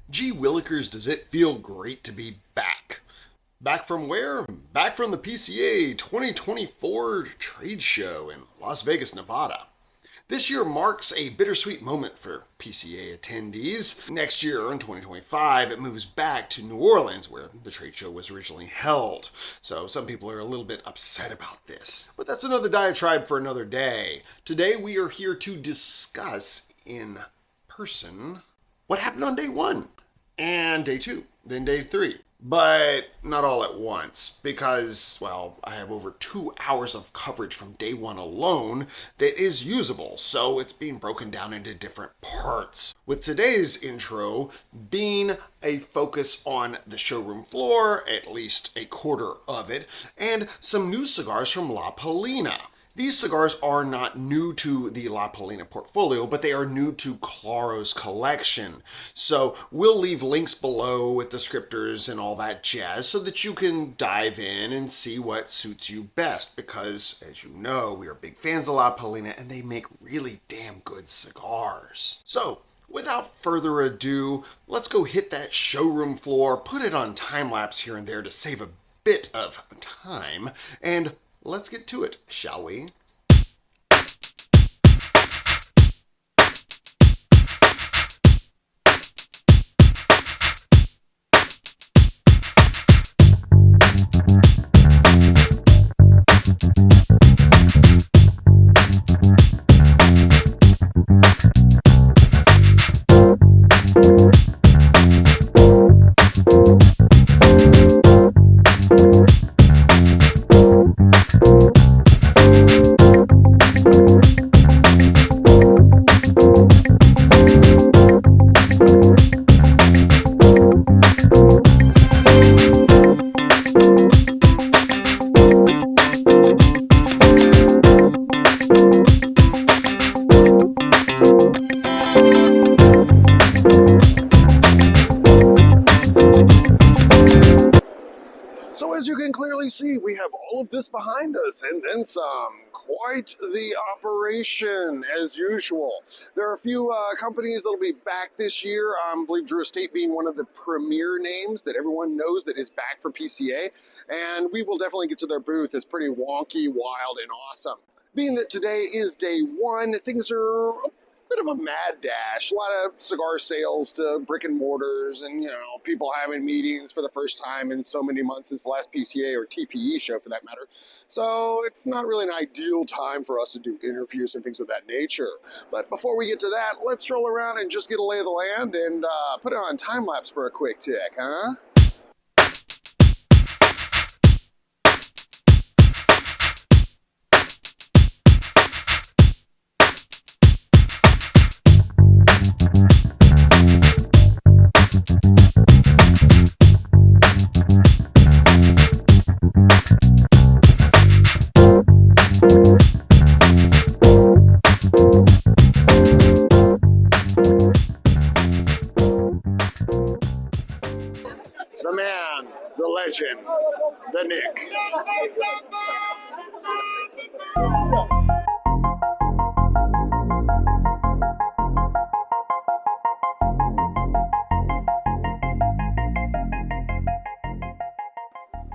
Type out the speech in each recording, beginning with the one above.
Gee Willikers, does it feel great to be back? Back from where? Back from the PCA 2024 trade show in Las Vegas, Nevada. This year marks a bittersweet moment for PCA attendees. Next year, in 2025, it moves back to New Orleans, where the trade show was originally held. So some people are a little bit upset about this. But that's another diatribe for another day. Today, we are here to discuss in person what happened on day one, and day two, then day three. But not all at once, because, well, I have over 2 hours of coverage from day one alone that is usable, so it's being broken down into different parts. With today's intro being a focus on the showroom floor, at least a quarter of it, and some new cigars from La Palina. These cigars are not new to the La Palina portfolio, but they are new to Claro's collection. So we'll leave links below with descriptors and all that jazz so that you can dive in and see what suits you best, because as you know, we are big fans of La Palina and they make really damn good cigars. So without further ado, let's go hit that showroom floor, put it on time lapse here and there to save a bit of time, and let's get to it, shall we? So as you can clearly see, we have all of this behind us and then some. Quite the operation as usual. There are a few companies that'll be back this year. I believe Drew Estate being one of the premier names that everyone knows that is back for PCA. And we will definitely get to their booth. It's pretty wonky, wild, and awesome. Being that today is day one, things are a bit of a mad dash. A lot of cigar sales to brick and mortars and, people having meetings for the first time in so many months since the last PCA or TPE show for that matter. So it's not really an ideal time for us to do interviews and things of that nature. But before we get to that, let's stroll around and just get a lay of the land and put it on time lapse for a quick tick, huh? The man, the legend, the Nick.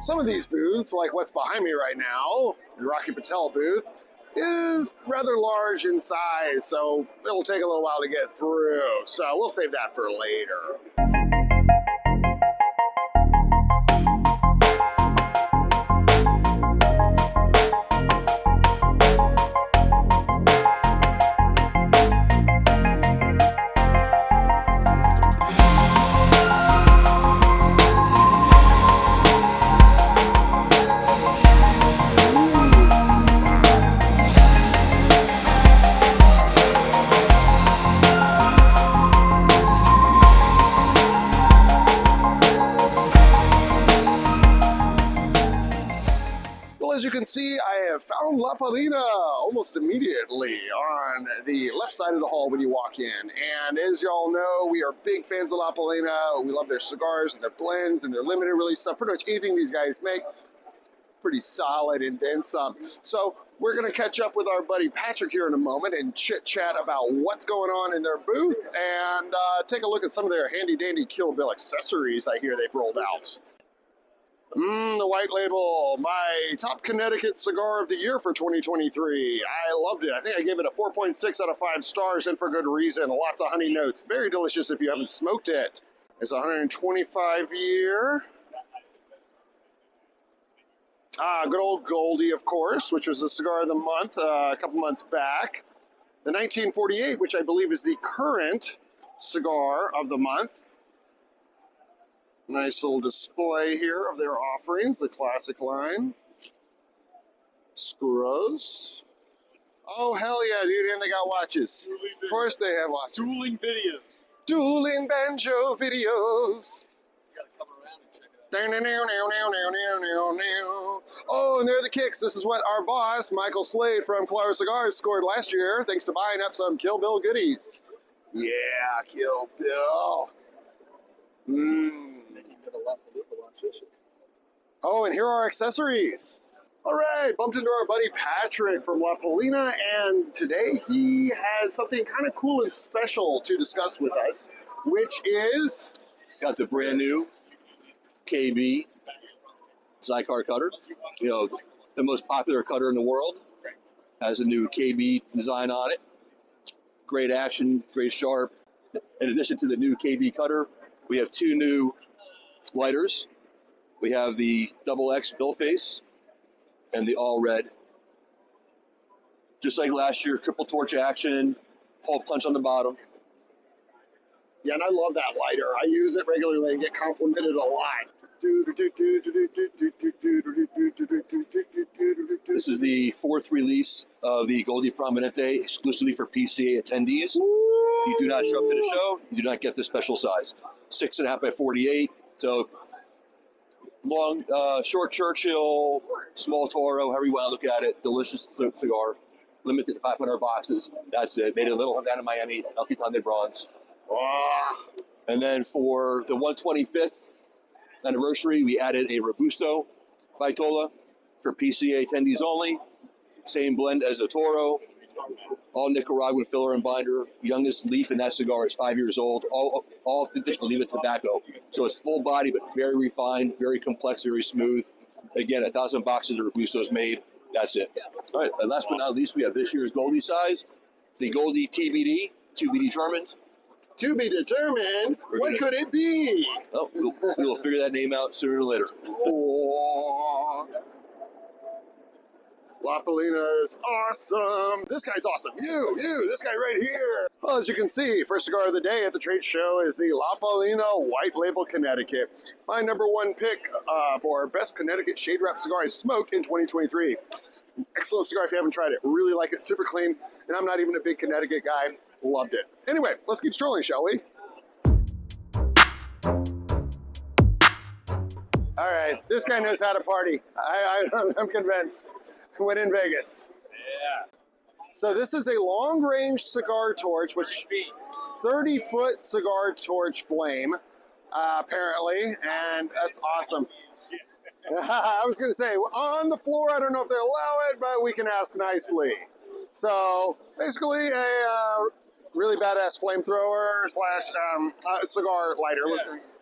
Some of these booths, like what's behind me right now, the Rocky Patel booth, is rather large in size, so it'll take a little while to get through. So we'll save that for later. As you can see, I have found La Palina almost immediately on the left side of the hall when you walk in. And as y'all know, we are big fans of La Palina. We love their cigars and their blends and their limited release stuff, pretty much anything these guys make. pretty solid and then some. So we're going to catch up with our buddy Patrick here in a moment and chit-chat about what's going on in their booth and take a look at some of their handy-dandy Kill Bill accessories I hear they've rolled out. The white label, my top Connecticut cigar of the year for 2023. I loved it. I think I gave it a 4.6 out of 5 stars, and for good reason. Lots of honey notes. Very delicious if you haven't smoked it. It's a 125 year. Good old Goldie, of course, which was the cigar of the month a couple months back. The 1948, which I believe is the current cigar of the month. Nice little display here of their offerings, the classic line. Screws. Oh, hell yeah, dude, and they got watches. Of course they have watches. Dueling videos. Dueling banjo videos. You gotta come around and check it out. Oh, and there are the kicks. This is what our boss, Michael Slade from Clara Cigars, scored last year, thanks to buying up some Kill Bill goodies. Yeah, Kill Bill. Oh, and here are our accessories. All right, bumped into our buddy Patrick from La Palina, and today he has something kind of cool and special to discuss with us, which is... Got the brand new KB Zycar cutter. You know, the most popular cutter in the world. Has a new KB design on it. Great action, great sharp. In addition to the new KB cutter, we have 2 new lighters. We have the double X bill face and the all red. Just like last year, triple torch action, hole punch on the bottom. Yeah, and I love that lighter. I use it regularly and get complimented a lot. This is the 4th release of the Goldie Prominente, exclusively for PCA attendees. You do not show up to the show, you do not get the special size. 6.5 by 48. So long, short Churchill, small Toro, however you want to look at it. Delicious cigar. Limited to 500 boxes. That's it. Made it a little down in Miami. El Quitan de Bronze. And then for the 125th anniversary, we added a Robusto Vitola for PCA attendees only. Same blend as the Toro. All Nicaraguan filler and binder. Youngest leaf in that cigar is 5 years old. All vintage Oliva tobacco. So it's full body, but very refined, very complex, very smooth. Again, 1,000 boxes of Robustos made. That's it. All right, and last but not least, we have this year's Goldie size. The Goldie TBD, to be determined. To be determined? What could it be? Oh, we'll figure that name out sooner or later. Oh. La Palina is awesome. This guy's awesome. This guy right here. Well, as you can see, first cigar of the day at the trade show is the La Palina White Label Connecticut. My number 1 pick for best Connecticut shade wrap cigar I smoked in 2023. Excellent cigar if you haven't tried it. Really like it. Super clean. And I'm not even a big Connecticut guy. Loved it. Anyway, let's keep strolling, shall we? All right, this guy knows how to party. I'm convinced. When in Vegas. Yeah. So this is a long-range cigar torch, which 30-foot cigar torch flame, apparently, and that's awesome. I was going to say, on the floor, I don't know if they allow it, but we can ask nicely. So basically a really badass flamethrower slash cigar lighter. Yes.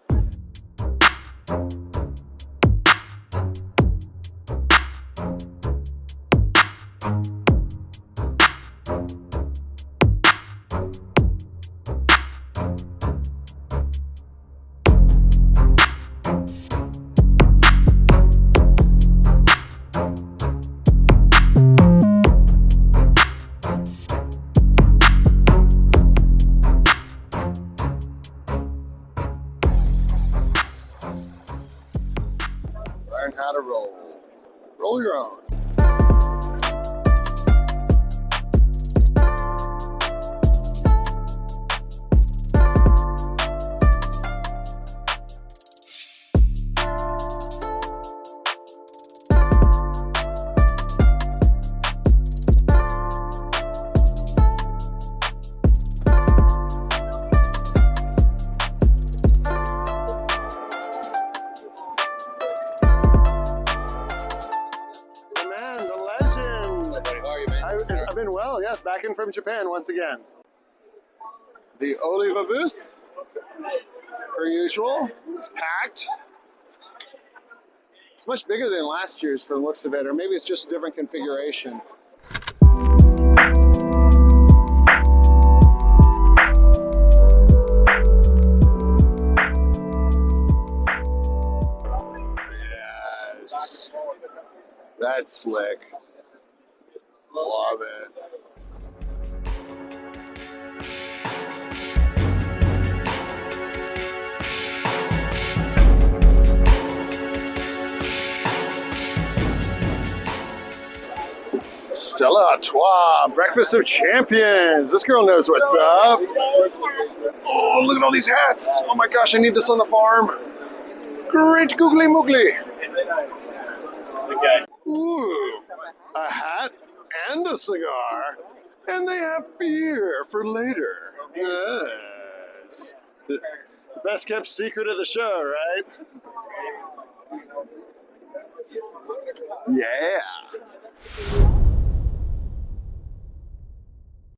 Learn how to roll. Roll your own. been well, yes, back in from Japan once again. The Oliva booth, per usual, is packed. It's much bigger than last year's from the looks of it, or maybe it's just a different configuration. Yes, that's slick. Love it. Stella Artois, Breakfast of Champions. This girl knows what's up. Oh, look at all these hats. Oh my gosh, I need this on the farm. Great googly moogly. Okay. Ooh, a hat and a cigar. And they have beer for later. Yes. The best kept secret of the show, right? Yeah.